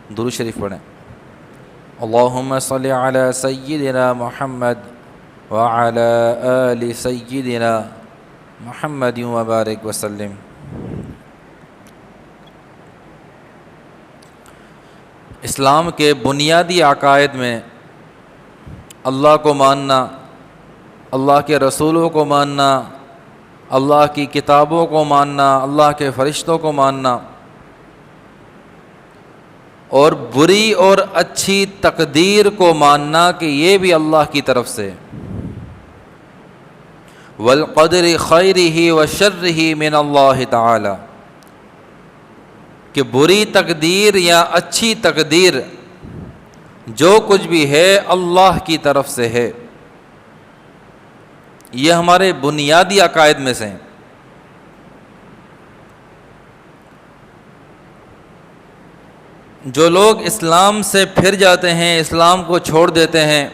درود شریف پڑھیں۔ اللہم صلی علی سیدنا محمد وعلی آل سیدنا محمد وبارک وسلم۔ اسلام کے بنیادی عقائد میں اللہ کو ماننا، اللہ کے رسولوں کو ماننا، اللہ کی کتابوں کو ماننا، اللہ کے فرشتوں کو ماننا، اور بری اور اچھی تقدیر کو ماننا کہ یہ بھی اللہ کی طرف سے، والقدر خیرہ وشرہ من اللہ تعالی، کہ بری تقدیر یا اچھی تقدیر جو کچھ بھی ہے اللہ کی طرف سے ہے۔ یہ ہمارے بنیادی عقائد میں سے ہیں۔ جو لوگ اسلام سے پھر جاتے ہیں، اسلام کو چھوڑ دیتے ہیں،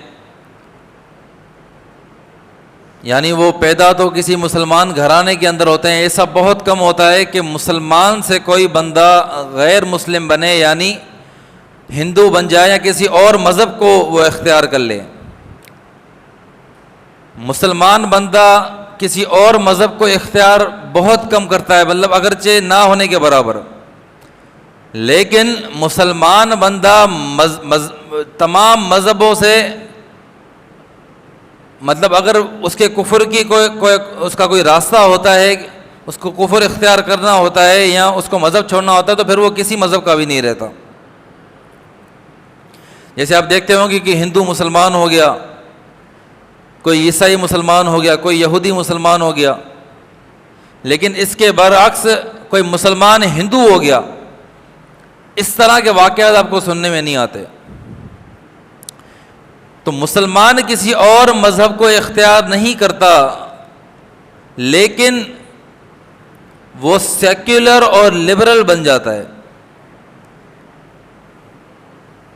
یعنی وہ پیدا تو کسی مسلمان گھرانے کے اندر ہوتے ہیں، ایسا بہت کم ہوتا ہے کہ مسلمان سے کوئی بندہ غیر مسلم بنے، یعنی ہندو بن جائے یا کسی اور مذہب کو وہ اختیار کر لے۔ مسلمان بندہ کسی اور مذہب کو اختیار بہت کم کرتا ہے، مطلب اگرچہ نہ ہونے کے برابر، لیکن مسلمان بندہ تمام مذہبوں سے، مطلب اگر اس کے کفر کی اس کا کوئی راستہ ہوتا ہے، اس کو کفر اختیار کرنا ہوتا ہے یا اس کو مذہب چھوڑنا ہوتا ہے، تو پھر وہ کسی مذہب کا بھی نہیں رہتا۔ جیسے آپ دیکھتے ہوں گے کہ ہندو مسلمان ہو گیا، کوئی عیسائی مسلمان ہو گیا، کوئی یہودی مسلمان ہو گیا، لیکن اس کے برعکس کوئی مسلمان ہندو ہو گیا، اس طرح کے واقعات آپ کو سننے میں نہیں آتے۔ تو مسلمان کسی اور مذہب کو اختیار نہیں کرتا، لیکن وہ سیکولر اور لبرل بن جاتا ہے۔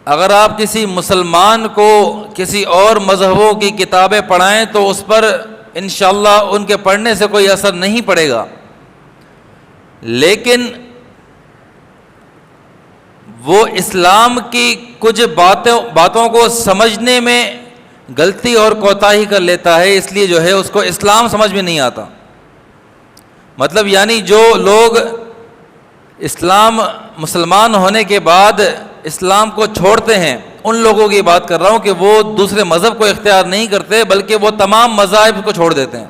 اگر آپ کسی مسلمان کو کسی اور مذہبوں کی کتابیں پڑھائیں تو اس پر انشاءاللہ ان کے پڑھنے سے کوئی اثر نہیں پڑے گا، لیکن وہ اسلام کی کچھ باتوں کو سمجھنے میں غلطی اور کوتاہی کر لیتا ہے، اس لیے جو ہے اس کو اسلام سمجھ میں نہیں آتا۔ مطلب یعنی جو لوگ مسلمان ہونے کے بعد اسلام کو چھوڑتے ہیں، ان لوگوں کی بات کر رہا ہوں کہ وہ دوسرے مذہب کو اختیار نہیں کرتے، بلکہ وہ تمام مذاہب کو چھوڑ دیتے ہیں۔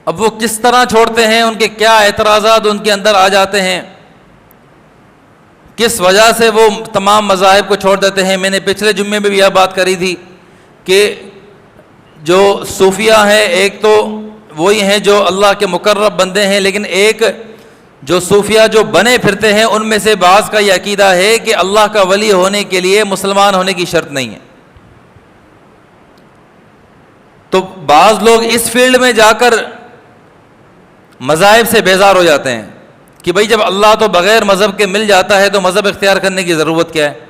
اب وہ کس طرح چھوڑتے ہیں، ان کے کیا اعتراضات ان کے اندر آ جاتے ہیں، کس وجہ سے وہ تمام مذاہب کو چھوڑ دیتے ہیں۔ میں نے پچھلے جمعے میں بھی یہ بات کری تھی کہ جو صوفیہ ہیں، ایک تو وہی ہیں جو اللہ کے مقرب بندے ہیں، لیکن ایک جو صوفیہ جو بنے پھرتے ہیں، ان میں سے بعض کا یہ عقیدہ ہے کہ اللہ کا ولی ہونے کے لیے مسلمان ہونے کی شرط نہیں ہے۔ تو بعض لوگ اس فیلڈ میں جا کر مذاہب سے بیزار ہو جاتے ہیں کہ بھئی جب اللہ تو بغیر مذہب کے مل جاتا ہے تو مذہب اختیار کرنے کی ضرورت کیا ہے۔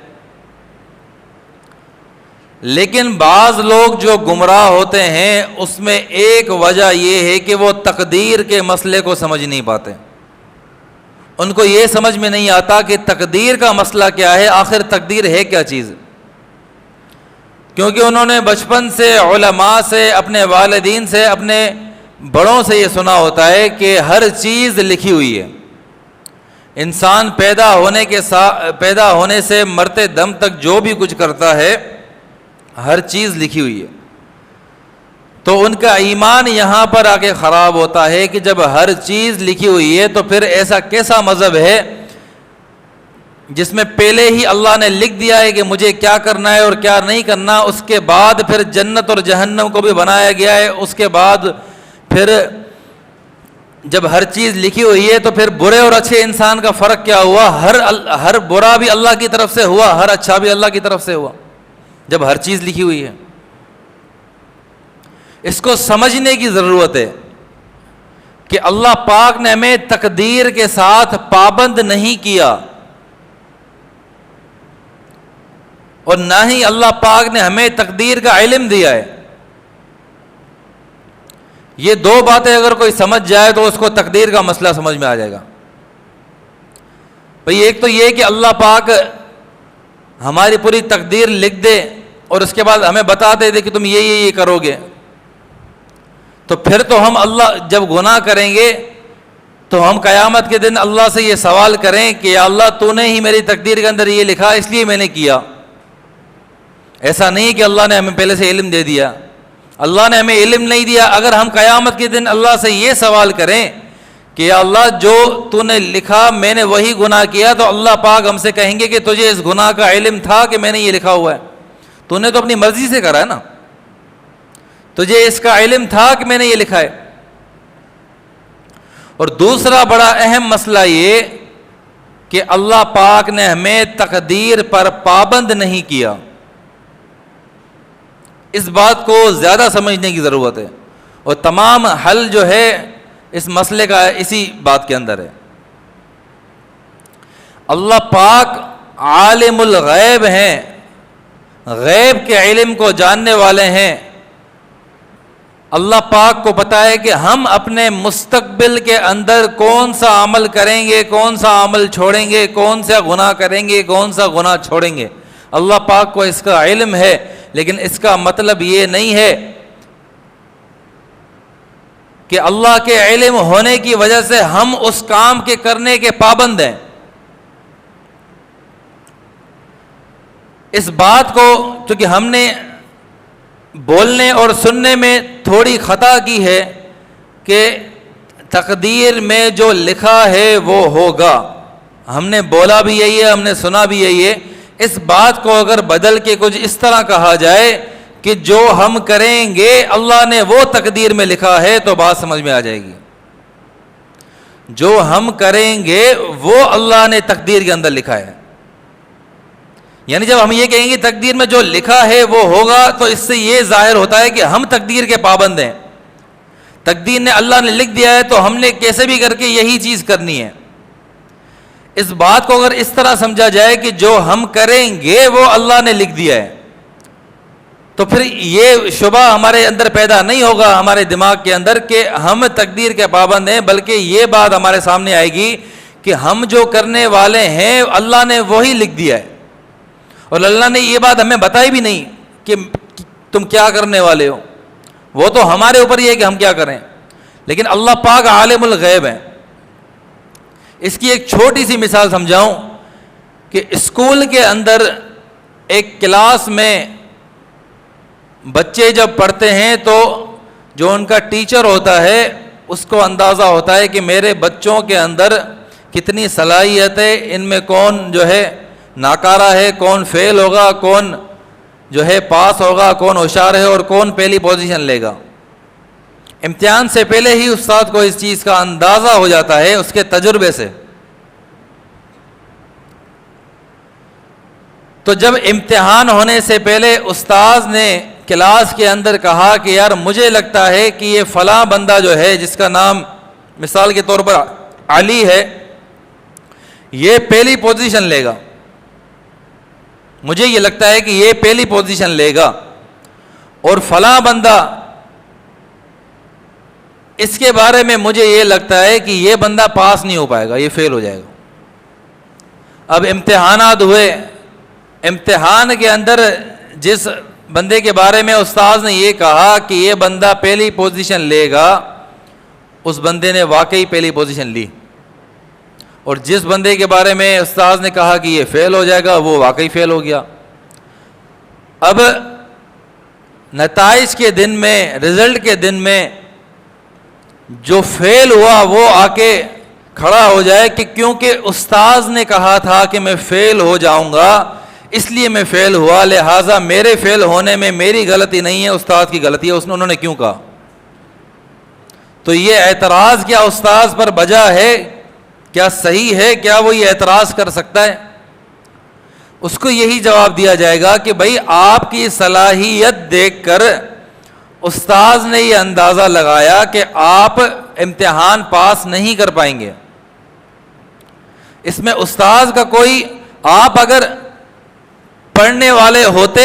لیکن بعض لوگ جو گمراہ ہوتے ہیں، اس میں ایک وجہ یہ ہے کہ وہ تقدیر کے مسئلے کو سمجھ نہیں پاتے۔ ان کو یہ سمجھ میں نہیں آتا کہ تقدیر کا مسئلہ کیا ہے، آخر تقدیر ہے کیا چیز، کیونکہ انہوں نے بچپن سے علماء سے، اپنے والدین سے، اپنے بڑوں سے یہ سنا ہوتا ہے کہ ہر چیز لکھی ہوئی ہے۔ انسان پیدا ہونے سے مرتے دم تک جو بھی کچھ کرتا ہے، ہر چیز لکھی ہوئی ہے۔ تو ان کا ایمان یہاں پر آ کے خراب ہوتا ہے کہ جب ہر چیز لکھی ہوئی ہے تو پھر ایسا کیسا مذہب ہے جس میں پہلے ہی اللہ نے لکھ دیا ہے کہ مجھے کیا کرنا ہے اور کیا نہیں کرنا، اس کے بعد پھر جنت اور جہنم کو بھی بنایا گیا ہے، اس کے بعد پھر جب ہر چیز لکھی ہوئی ہے تو پھر برے اور اچھے انسان کا فرق کیا ہوا؟ ہر برا بھی اللہ کی طرف سے ہوا، ہر اچھا بھی اللہ کی طرف سے ہوا، جب ہر چیز لکھی ہوئی ہے۔ اس کو سمجھنے کی ضرورت ہے کہ اللہ پاک نے ہمیں تقدیر کے ساتھ پابند نہیں کیا، اور نہ ہی اللہ پاک نے ہمیں تقدیر کا علم دیا ہے۔ یہ دو باتیں اگر کوئی سمجھ جائے تو اس کو تقدیر کا مسئلہ سمجھ میں آ جائے گا۔ بھئی ایک تو یہ کہ اللہ پاک ہماری پوری تقدیر لکھ دے اور اس کے بعد ہمیں بتا دے کہ تم یہ کرو گے، تو پھر تو ہم اللہ جب گناہ کریں گے تو ہم قیامت کے دن اللہ سے یہ سوال کریں کہ یا اللہ تو نے ہی میری تقدیر کے اندر یہ لکھا اس لیے میں نے کیا۔ ایسا نہیں کہ اللہ نے ہمیں پہلے سے علم دے دیا، اللہ نے ہمیں علم نہیں دیا۔ اگر ہم قیامت کے دن اللہ سے یہ سوال کریں کہ یا اللہ جو تو نے لکھا میں نے وہی گناہ کیا، تو اللہ پاک ہم سے کہیں گے کہ تجھے اس گناہ کا علم تھا کہ میں نے یہ لکھا ہوا ہے؟ تو نے تو اپنی مرضی سے کرا ہے نا، تجھے اس کا علم تھا کہ میں نے یہ لکھا ہے۔ اور دوسرا بڑا اہم مسئلہ یہ کہ اللہ پاک نے ہمیں تقدیر پر پابند نہیں کیا، اس بات کو زیادہ سمجھنے کی ضرورت ہے، اور تمام حل جو ہے اس مسئلے کا اسی بات کے اندر ہے۔ اللہ پاک عالم الغیب ہیں، غیب کے علم کو جاننے والے ہیں۔ اللہ پاک کو پتہ ہے کہ ہم اپنے مستقبل کے اندر کون سا عمل کریں گے، کون سا عمل چھوڑیں گے، کون سا گناہ کریں گے، کون سا گناہ چھوڑیں گے۔ اللہ پاک کو اس کا علم ہے، لیکن اس کا مطلب یہ نہیں ہے کہ اللہ کے علم ہونے کی وجہ سے ہم اس کام کے کرنے کے پابند ہیں۔ اس بات کو چونکہ ہم نے بولنے اور سننے میں تھوڑی خطا کی ہے کہ تقدیر میں جو لکھا ہے وہ ہوگا، ہم نے بولا بھی یہی ہے، ہم نے سنا بھی یہی ہے۔ اس بات کو اگر بدل کے کچھ اس طرح کہا جائے کہ جو ہم کریں گے اللہ نے وہ تقدیر میں لکھا ہے، تو بات سمجھ میں آ جائے گی۔ جو ہم کریں گے وہ اللہ نے تقدیر کے اندر لکھا ہے، یعنی جب ہم یہ کہیں گے تقدیر میں جو لکھا ہے وہ ہوگا، تو اس سے یہ ظاہر ہوتا ہے کہ ہم تقدیر کے پابند ہیں۔ تقدیر نے اللہ نے لکھ دیا ہے تو ہم نے کیسے بھی کر کے یہی چیز کرنی ہے۔ اس بات کو اگر اس طرح سمجھا جائے کہ جو ہم کریں گے وہ اللہ نے لکھ دیا ہے، تو پھر یہ شبہ ہمارے اندر پیدا نہیں ہوگا، ہمارے دماغ کے اندر، کہ ہم تقدیر کے پابند ہیں، بلکہ یہ بات ہمارے سامنے آئے گی کہ ہم جو کرنے والے ہیں اللہ نے وہی لکھ دیا ہے، اور اللہ نے یہ بات ہمیں بتائی بھی نہیں کہ تم کیا کرنے والے ہو، وہ تو ہمارے اوپر یہ ہے کہ ہم کیا کریں۔ لیکن اللہ پاک عالم الغیب ہے۔ اس کی ایک چھوٹی سی مثال سمجھاؤں کہ اسکول کے اندر ایک کلاس میں بچے جب پڑھتے ہیں تو جو ان کا ٹیچر ہوتا ہے اس کو اندازہ ہوتا ہے کہ میرے بچوں کے اندر کتنی صلاحیت ہے، ان میں کون جو ہے ناکارہ ہے، کون فیل ہوگا، کون جو ہے پاس ہوگا، کون ہوشیار ہے، اور کون پہلی پوزیشن لے گا۔ امتحان سے پہلے ہی استاد کو اس چیز کا اندازہ ہو جاتا ہے اس کے تجربے سے۔ تو جب امتحان ہونے سے پہلے استاد نے کلاس کے اندر کہا کہ یار مجھے لگتا ہے کہ یہ فلاں بندہ جو ہے جس کا نام مثال کے طور پر علی ہے، یہ پہلی پوزیشن لے گا، مجھے یہ لگتا ہے کہ یہ پہلی پوزیشن لے گا، اور فلاں بندہ اس کے بارے میں مجھے یہ لگتا ہے کہ یہ بندہ پاس نہیں ہو پائے گا، یہ فیل ہو جائے گا۔ اب امتحانات ہوئے، امتحان کے اندر جس بندے کے بارے میں استاد نے یہ کہا کہ یہ بندہ پہلی پوزیشن لے گا، اس بندے نے واقعی پہلی پوزیشن لی، اور جس بندے کے بارے میں استاد نے کہا کہ یہ فیل ہو جائے گا وہ واقعی فیل ہو گیا۔ اب نتائج کے دن میں، رزلٹ کے دن میں جو فیل ہوا وہ آ کے کھڑا ہو جائے کہ کیونکہ استاد نے کہا تھا کہ میں فیل ہو جاؤں گا اس لیے میں فیل ہوا، لہٰذا میرے فیل ہونے میں میری غلطی نہیں ہے، استاد کی غلطی ہے، انہوں نے کیوں کہا۔ تو یہ اعتراض کیا استاد پر بجا ہے؟ کیا صحیح ہے؟ کیا وہ یہ اعتراض کر سکتا ہے؟ اس کو یہی جواب دیا جائے گا کہ بھائی آپ کی صلاحیت دیکھ کر استاد نے یہ اندازہ لگایا کہ آپ امتحان پاس نہیں کر پائیں گے۔ اس میں استاد کا کوئی، آپ اگر پڑھنے والے ہوتے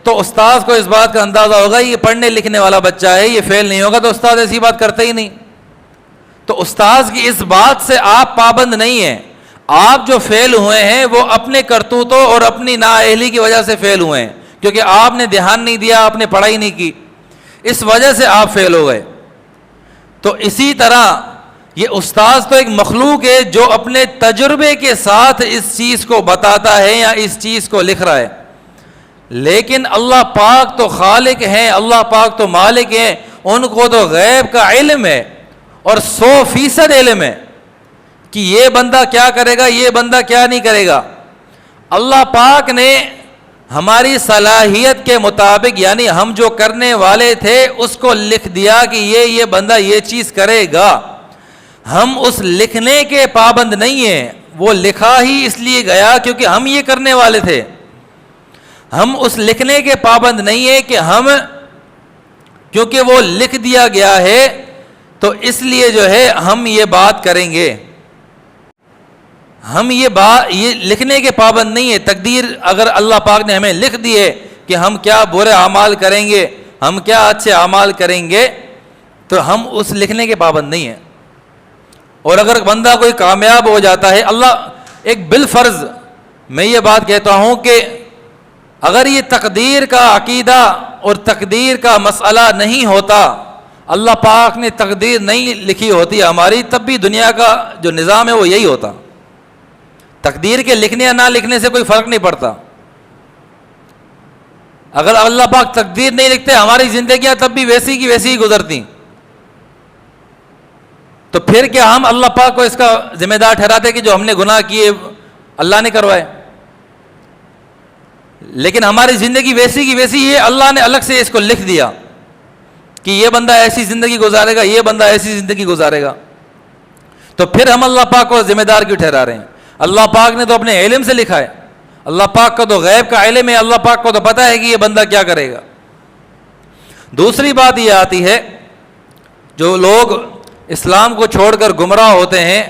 تو استاد کو اس بات کا اندازہ ہوگا یہ پڑھنے لکھنے والا بچہ ہے، یہ فیل نہیں ہوگا، تو استاد ایسی بات کرتے ہی نہیں۔ تو استاد کی اس بات سے آپ پابند نہیں ہیں، آپ جو فیل ہوئے ہیں وہ اپنے کرتوتوں اور اپنی نااہلی کی وجہ سے فیل ہوئے ہیں، کیونکہ آپ نے دھیان نہیں دیا، آپ نے پڑھائی نہیں کی، اس وجہ سے آپ فیل ہو گئے۔ تو اسی طرح یہ استاذ تو ایک مخلوق ہے جو اپنے تجربے کے ساتھ اس چیز کو بتاتا ہے یا اس چیز کو لکھ رہا ہے، لیکن اللہ پاک تو خالق ہیں، اللہ پاک تو مالک ہیں، ان کو تو غیب کا علم ہے اور 100% علم ہے کہ یہ بندہ کیا کرے گا، یہ بندہ کیا نہیں کرے گا۔ اللہ پاک نے ہماری صلاحیت کے مطابق، یعنی ہم جو کرنے والے تھے اس کو لکھ دیا کہ یہ بندہ یہ چیز کرے گا۔ ہم اس لکھنے کے پابند نہیں ہیں، وہ لکھا ہی اس لیے گیا کیونکہ ہم یہ کرنے والے تھے۔ ہم اس لکھنے کے پابند نہیں ہیں کہ ہم، کیونکہ وہ لکھ دیا گیا ہے تو اس لیے جو ہے ہم یہ بات کریں گے۔ ہم یہ لکھنے کے پابند نہیں ہے۔ تقدیر اگر اللہ پاک نے ہمیں لکھ دی ہے کہ ہم کیا برے اعمال کریں گے، ہم کیا اچھے اعمال کریں گے، تو ہم اس لکھنے کے پابند نہیں ہیں۔ اور اگر بندہ کوئی کامیاب ہو جاتا ہے، اللہ ایک بالفرض میں یہ بات کہتا ہوں کہ اگر یہ تقدیر کا عقیدہ اور تقدیر کا مسئلہ نہیں ہوتا، اللہ پاک نے تقدیر نہیں لکھی ہوتی ہماری، تب بھی دنیا کا جو نظام ہے وہ یہی ہوتا۔ تقدیر کے لکھنے یا نہ لکھنے سے کوئی فرق نہیں پڑتا۔ اگر اللہ پاک تقدیر نہیں لکھتے، ہماری زندگیاں تب بھی ویسی کی ویسی ہی گزرتی، تو پھر کیا ہم اللہ پاک کو اس کا ذمہ دار ٹھہراتے کہ جو ہم نے گناہ کیے اللہ نے کروائے؟ لیکن ہماری زندگی ویسی کی ویسی ہے، اللہ نے الگ سے اس کو لکھ دیا کہ یہ بندہ ایسی زندگی گزارے گا، یہ بندہ ایسی زندگی گزارے گا، تو پھر ہم اللہ پاک کو ذمہ دار کیوں ٹھہرا رہے ہیں؟ اللہ پاک نے تو اپنے علم سے لکھا ہے، اللہ پاک کا تو غیب کا علم ہے، اللہ پاک کو تو پتہ ہے کہ یہ بندہ کیا کرے گا۔ دوسری بات یہ آتی ہے، جو لوگ اسلام کو چھوڑ کر گمراہ ہوتے ہیں،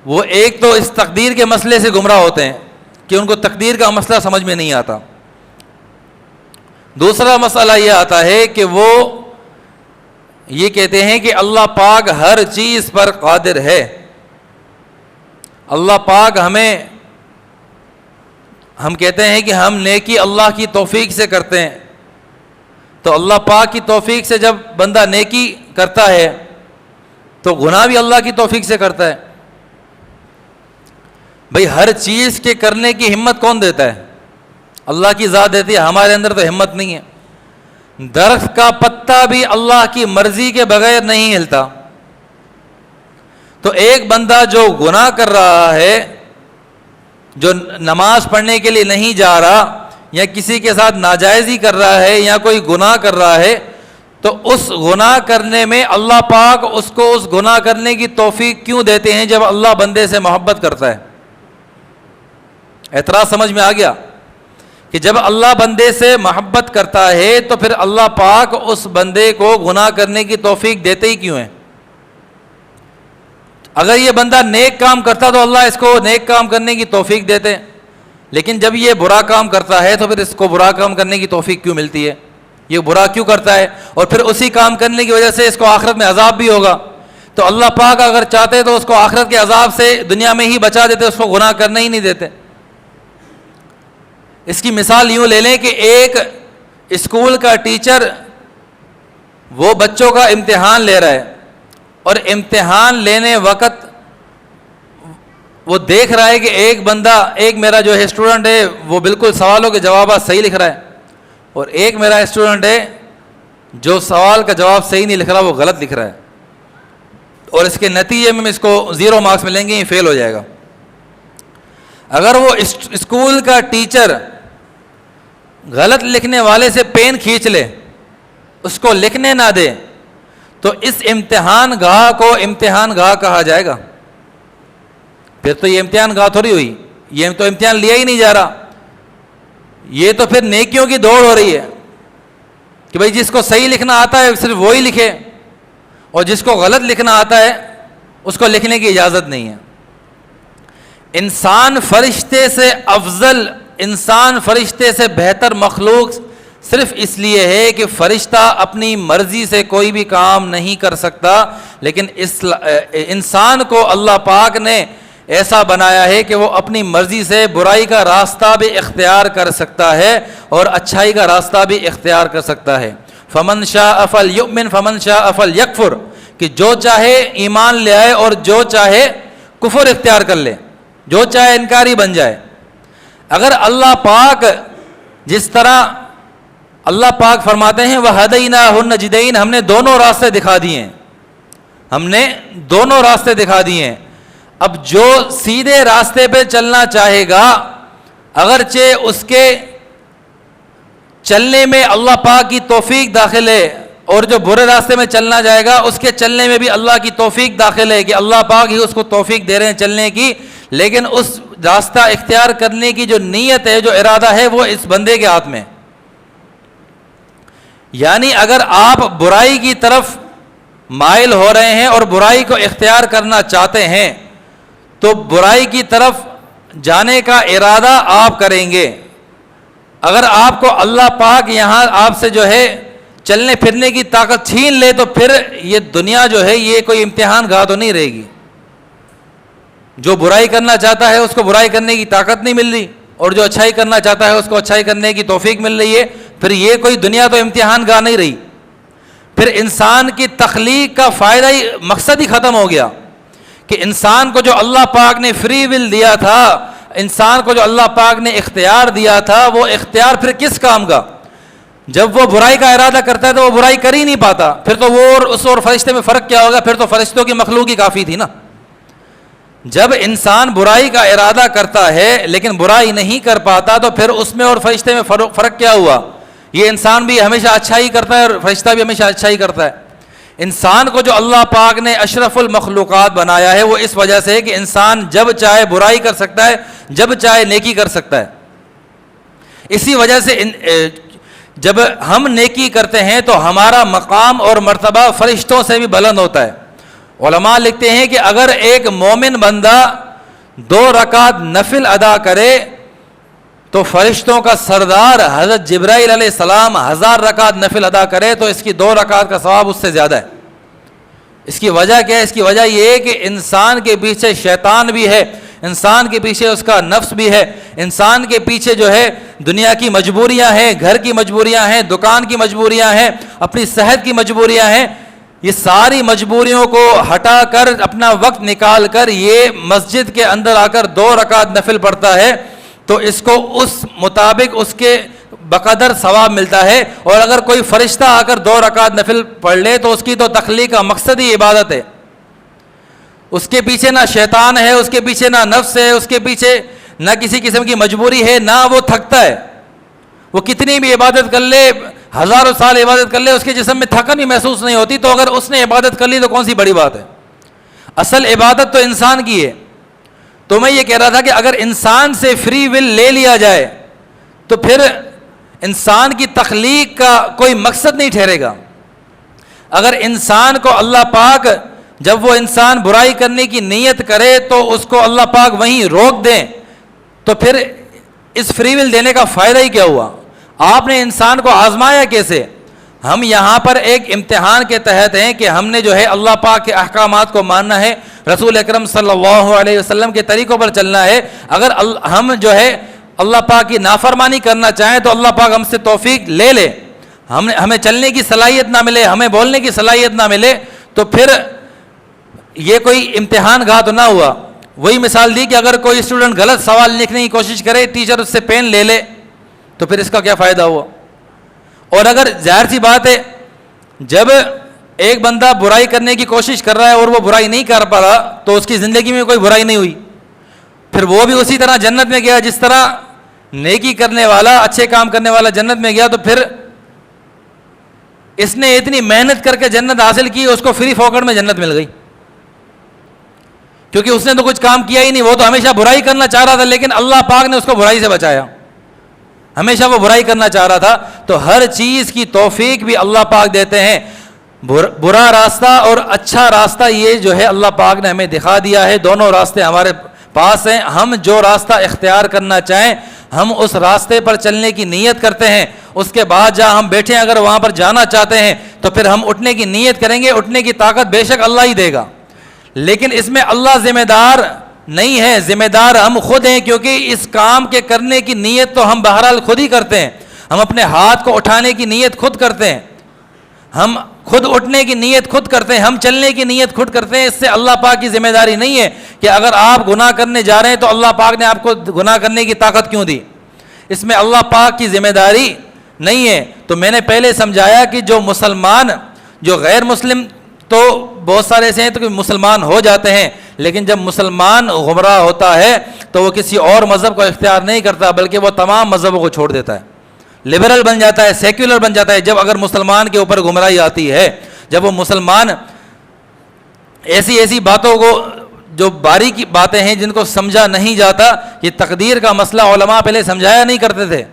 وہ ایک تو اس تقدیر کے مسئلے سے گمراہ ہوتے ہیں کہ ان کو تقدیر کا مسئلہ سمجھ میں نہیں آتا۔ دوسرا مسئلہ یہ آتا ہے کہ وہ یہ کہتے ہیں کہ اللہ پاک ہر چیز پر قادر ہے، اللہ پاک ہم کہتے ہیں کہ ہم نیکی اللہ کی توفیق سے کرتے ہیں، تو اللہ پاک کی توفیق سے جب بندہ نیکی کرتا ہے تو گناہ بھی اللہ کی توفیق سے کرتا ہے۔ بھئی ہر چیز کے کرنے کی ہمت کون دیتا ہے؟ اللہ کی ذات دیتی ہے، ہمارے اندر تو ہمت نہیں ہے۔ درخت کا پتا بھی اللہ کی مرضی کے بغیر نہیں ہلتا۔ تو ایک بندہ جو گناہ کر رہا ہے، جو نماز پڑھنے کے لیے نہیں جا رہا، یا کسی کے ساتھ ناجائزی کر رہا ہے، یا کوئی گناہ کر رہا ہے، تو اس گناہ کرنے میں اللہ پاک اس کو اس گناہ کرنے کی توفیق کیوں دیتے ہیں جب اللہ بندے سے محبت کرتا ہے؟ اعتراض سمجھ میں آ گیا کہ جب اللہ بندے سے محبت کرتا ہے تو پھر اللہ پاک اس بندے کو گناہ کرنے کی توفیق دیتے ہی کیوں ہیں؟ اگر یہ بندہ نیک کام کرتا تو اللہ اس کو نیک کام کرنے کی توفیق دیتے، لیکن جب یہ برا کام کرتا ہے تو پھر اس کو برا کام کرنے کی توفیق کیوں ملتی ہے؟ یہ برا کیوں کرتا ہے؟ اور پھر اسی کام کرنے کی وجہ سے اس کو آخرت میں عذاب بھی ہوگا، تو اللہ پاک اگر چاہتے تو اس کو آخرت کے عذاب سے دنیا میں ہی بچا دیتے، اس کو گناہ کرنے ہی نہیں دیتے۔ اس کی مثال یوں لے لیں کہ ایک اسکول کا ٹیچر وہ بچوں کا امتحان لے رہا ہے، اور امتحان لینے وقت وہ دیکھ رہا ہے کہ ایک میرا جو ہے اسٹوڈنٹ ہے وہ بالکل سوالوں کے جوابات صحیح لکھ رہا ہے، اور ایک میرا اسٹوڈنٹ ہے جو سوال کا جواب صحیح نہیں لکھ رہا، وہ غلط لکھ رہا ہے، اور اس کے نتیجے میں اس کو 0 مارکس ملیں گے، یہ فیل ہو جائے گا۔ اگر وہ اسکول کا ٹیچر غلط لکھنے والے سے پین کھینچ لے، اس کو لکھنے نہ دے، تو اس امتحان گاہ کو امتحان گاہ کہا جائے گا؟ پھر تو یہ امتحان گاہ تھوڑی ہوئی، یہ تو امتحان لیا ہی نہیں جا رہا، یہ تو پھر نیکیوں کی دوڑ ہو رہی ہے کہ بھئی جس کو صحیح لکھنا آتا ہے صرف وہی لکھے، اور جس کو غلط لکھنا آتا ہے اس کو لکھنے کی اجازت نہیں ہے۔ انسان فرشتے سے افضل، انسان فرشتے سے بہتر مخلوق صرف اس لیے ہے کہ فرشتہ اپنی مرضی سے کوئی بھی کام نہیں کر سکتا، لیکن انسان کو اللہ پاک نے ایسا بنایا ہے کہ وہ اپنی مرضی سے برائی کا راستہ بھی اختیار کر سکتا ہے اور اچھائی کا راستہ بھی اختیار کر سکتا ہے. فمن شاء فلیؤمن فمن شاء فلیکفر، کہ جو چاہے ایمان لے آئے اور جو چاہے کفر اختیار کر لے، جو چاہے انکاری بن جائے. اگر اللہ پاک جس طرح اللہ پاک فرماتے ہیں وَهَدَيْنَاهُ النَّجْدَيْنِ، ہم نے دونوں راستے دکھا دیے ہیں، ہم نے دونوں راستے دکھا دیے ہیں. اب جو سیدھے راستے پہ چلنا چاہے گا اگرچہ اس کے چلنے میں اللہ پاک کی توفیق داخل ہے، اور جو برے راستے میں چلنا جائے گا اس کے چلنے میں بھی اللہ کی توفیق داخل ہے کہ اللہ پاک ہی اس کو توفیق دے رہے ہیں چلنے کی، لیکن اس راستہ اختیار کرنے کی جو نیت ہے، جو ارادہ ہے، وہ اس بندے کے ہاتھ میں. یعنی اگر آپ برائی کی طرف مائل ہو رہے ہیں اور برائی کو اختیار کرنا چاہتے ہیں تو برائی کی طرف جانے کا ارادہ آپ کریں گے. اگر آپ کو اللہ پاک یہاں آپ سے جو ہے چلنے پھرنے کی طاقت چھین لے تو پھر یہ دنیا جو ہے یہ کوئی امتحان گاہ تو نہیں رہے گی. جو برائی کرنا چاہتا ہے اس کو برائی کرنے کی طاقت نہیں مل رہی، اور جو اچھائی کرنا چاہتا ہے اس کو اچھائی کرنے کی توفیق مل رہی ہے، پھر یہ کوئی دنیا تو امتحان گاہ نہیں رہی. پھر انسان کی تخلیق کا فائدہ ہی، مقصد ہی ختم ہو گیا کہ انسان کو جو اللہ پاک نے فری ول دیا تھا، انسان کو جو اللہ پاک نے اختیار دیا تھا، وہ اختیار پھر کس کام کا؟ جب وہ برائی کا ارادہ کرتا ہے تو وہ برائی کر ہی نہیں پاتا، پھر تو وہ اور اس اور فرشتے میں فرق کیا ہوگا؟ پھر تو فرشتوں کی مخلوق ہی کافی تھی نا. جب انسان برائی کا ارادہ کرتا ہے لیکن برائی نہیں کر پاتا تو پھر اس میں اور فرشتے میں فرق کیا ہوا؟ یہ انسان بھی ہمیشہ اچھائی کرتا ہے اور فرشتہ بھی ہمیشہ اچھائی کرتا ہے. انسان کو جو اللہ پاک نے اشرف المخلوقات بنایا ہے وہ اس وجہ سے ہے کہ انسان جب چاہے برائی کر سکتا ہے، جب چاہے نیکی کر سکتا ہے. اسی وجہ سے جب ہم نیکی کرتے ہیں تو ہمارا مقام اور مرتبہ فرشتوں سے بھی بلند ہوتا ہے. علماء لکھتے ہیں کہ اگر ایک مومن بندہ 2 رکعت نفل ادا کرے تو فرشتوں کا سردار حضرت جبرائیل علیہ السلام 1000 رکعت نفل ادا کرے تو اس کی 2 رکعت کا ثواب اس سے زیادہ ہے. اس کی وجہ کیا ہے؟ اس کی وجہ یہ ہے کہ انسان کے پیچھے شیطان بھی ہے، انسان کے پیچھے اس کا نفس بھی ہے، انسان کے پیچھے جو ہے دنیا کی مجبوریاں ہیں، گھر کی مجبوریاں ہیں، دکان کی مجبوریاں ہیں، اپنی صحت کی مجبوریاں ہیں. یہ ساری مجبوریوں کو ہٹا کر اپنا وقت نکال کر یہ مسجد کے اندر آ کر 2 رکعت نفل پڑھتا ہے تو اس کو اس مطابق اس کے بقدر ثواب ملتا ہے. اور اگر کوئی فرشتہ آ کر 2 رکعت نفل پڑھ لے تو اس کی تو تخلیق کا مقصد ہی عبادت ہے. اس کے پیچھے نہ شیطان ہے، اس کے پیچھے نہ نفس ہے، اس کے پیچھے نہ کسی قسم کی مجبوری ہے، نہ وہ تھکتا ہے. وہ کتنی بھی عبادت کر لے، ہزاروں سال عبادت کر لے، اس کے جسم میں تھکن ہی محسوس نہیں ہوتی. تو اگر اس نے عبادت کر لی تو کون سی بڑی بات ہے؟ اصل عبادت تو انسان کی ہے. تو میں یہ کہہ رہا تھا کہ اگر انسان سے فری ول لے لیا جائے تو پھر انسان کی تخلیق کا کوئی مقصد نہیں ٹھہرے گا. اگر انسان کو اللہ پاک جب وہ انسان برائی کرنے کی نیت کرے تو اس کو اللہ پاک وہیں روک دیں تو پھر اس فری ول دینے کا فائدہ ہی کیا ہوا؟ آپ نے انسان کو آزمایا کیسے؟ ہم یہاں پر ایک امتحان کے تحت ہیں کہ ہم نے جو ہے اللہ پاک کے احکامات کو ماننا ہے، رسول اکرم صلی اللہ علیہ وسلم کے طریقوں پر چلنا ہے. اگر ہم جو ہے اللہ پاک کی نافرمانی کرنا چاہیں تو اللہ پاک ہم سے توفیق لے لے، ہمیں چلنے کی صلاحیت نہ ملے، ہمیں بولنے کی صلاحیت نہ ملے تو پھر یہ کوئی امتحان گاہ تو نہ ہوا. وہی مثال دی کہ اگر کوئی اسٹوڈنٹ غلط سوال لکھنے کی کوشش کرے، ٹیچر اس سے پین لے لے تو پھر اس کا کیا فائدہ ہوا؟ اور اگر ظاہر سی بات ہے جب ایک بندہ برائی کرنے کی کوشش کر رہا ہے اور وہ برائی نہیں کر پا رہا تو اس کی زندگی میں کوئی برائی نہیں ہوئی، پھر وہ بھی اسی طرح جنت میں گیا جس طرح نیکی کرنے والا، اچھے کام کرنے والا جنت میں گیا. تو پھر اس نے اتنی محنت کر کے جنت حاصل کی، اس کو فری فوکٹ میں جنت مل گئی کیونکہ اس نے تو کچھ کام کیا ہی نہیں. وہ تو ہمیشہ برائی کرنا چاہ رہا تھا لیکن اللہ پاک نے اس کو برائی سے بچایا. ہمیشہ وہ برائی کرنا چاہ رہا تھا. تو ہر چیز کی توفیق بھی اللہ پاک دیتے ہیں. برا راستہ اور اچھا راستہ یہ جو ہے اللہ پاک نے ہمیں دکھا دیا ہے. دونوں راستے ہمارے پاس ہیں. ہم جو راستہ اختیار کرنا چاہیں ہم اس راستے پر چلنے کی نیت کرتے ہیں. اس کے بعد جہاں ہم بیٹھے ہیں اگر وہاں پر جانا چاہتے ہیں تو پھر ہم اٹھنے کی نیت کریں گے. اٹھنے کی طاقت بے شک اللہ ہی دے گا لیکن اس میں اللہ ذمہ دار نہیں ہے، ذمہ دار ہم خود ہیں، کیونکہ اس کام کے کرنے کی نیت تو ہم بہرحال خود ہی کرتے ہیں. ہم اپنے ہاتھ کو اٹھانے کی نیت خود کرتے ہیں، ہم خود اٹھنے کی نیت خود کرتے ہیں، ہم چلنے کی نیت خود کرتے ہیں. اس سے اللہ پاک کی ذمہ داری نہیں ہے کہ اگر آپ گناہ کرنے جا رہے ہیں تو اللہ پاک نے آپ کو گناہ کرنے کی طاقت کیوں دی. اس میں اللہ پاک کی ذمہ داری نہیں ہے. تو میں نے پہلے سمجھایا کہ جو مسلمان، جو غیر مسلم تو بہت سارے ایسے ہیں تو کہ مسلمان ہو جاتے ہیں، لیکن جب مسلمان گمراہ ہوتا ہے تو وہ کسی اور مذہب کو اختیار نہیں کرتا، بلکہ وہ تمام مذہبوں کو چھوڑ دیتا ہے، لبرل بن جاتا ہے، سیکولر بن جاتا ہے. جب اگر مسلمان کے اوپر گمراہی آتی ہے، جب وہ مسلمان ایسی باتوں کو، جو باریکی باتیں ہیں جن کو سمجھا نہیں جاتا، یہ تقدیر کا مسئلہ علماء پہلے سمجھایا نہیں کرتے تھے.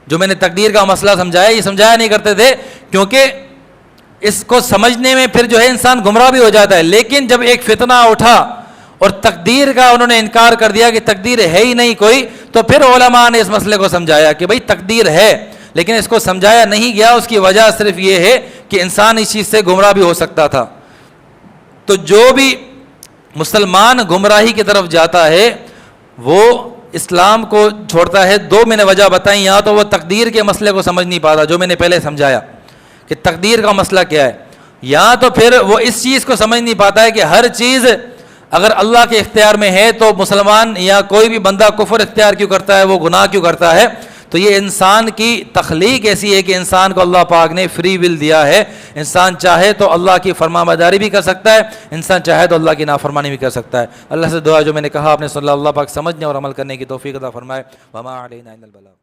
جو میں نے تقدیر کا مسئلہ سمجھایا، یہ سمجھایا نہیں کرتے تھے، کیونکہ اس کو سمجھنے میں پھر جو ہے انسان گمراہ بھی ہو جاتا ہے. لیکن جب ایک فتنہ اٹھا اور تقدیر کا انہوں نے انکار کر دیا کہ تقدیر ہے ہی نہیں کوئی، تو پھر علماء نے اس مسئلے کو سمجھایا کہ بھئی تقدیر ہے، لیکن اس کو سمجھایا نہیں گیا. اس کی وجہ صرف یہ ہے کہ انسان اس چیز سے گمراہ بھی ہو سکتا تھا. تو جو بھی مسلمان گمراہی کی طرف جاتا ہے وہ اسلام کو چھوڑتا ہے. دو میں نے وجہ بتائیں، یا تو وہ تقدیر کے مسئلے کو سمجھ نہیں پاتا، جو میں نے پہلے سمجھایا کہ تقدیر کا مسئلہ کیا ہے، یا تو پھر وہ اس چیز کو سمجھ نہیں پاتا ہے کہ ہر چیز اگر اللہ کے اختیار میں ہے تو مسلمان یا کوئی بھی بندہ کفر اختیار کیوں کرتا ہے، وہ گناہ کیوں کرتا ہے. تو یہ انسان کی تخلیق ایسی ہے کہ انسان کو اللہ پاک نے فری ول دیا ہے. انسان چاہے تو اللہ کی فرما برداری بھی کر سکتا ہے، انسان چاہے تو اللہ کی نافرمانی بھی کر سکتا ہے. اللہ سے دعا جو میں نے کہا آپ نے صلی اللہ پاک سمجھنے اور عمل کرنے کی توفیق عطا فرمائے. وما علینا الا البلاغ.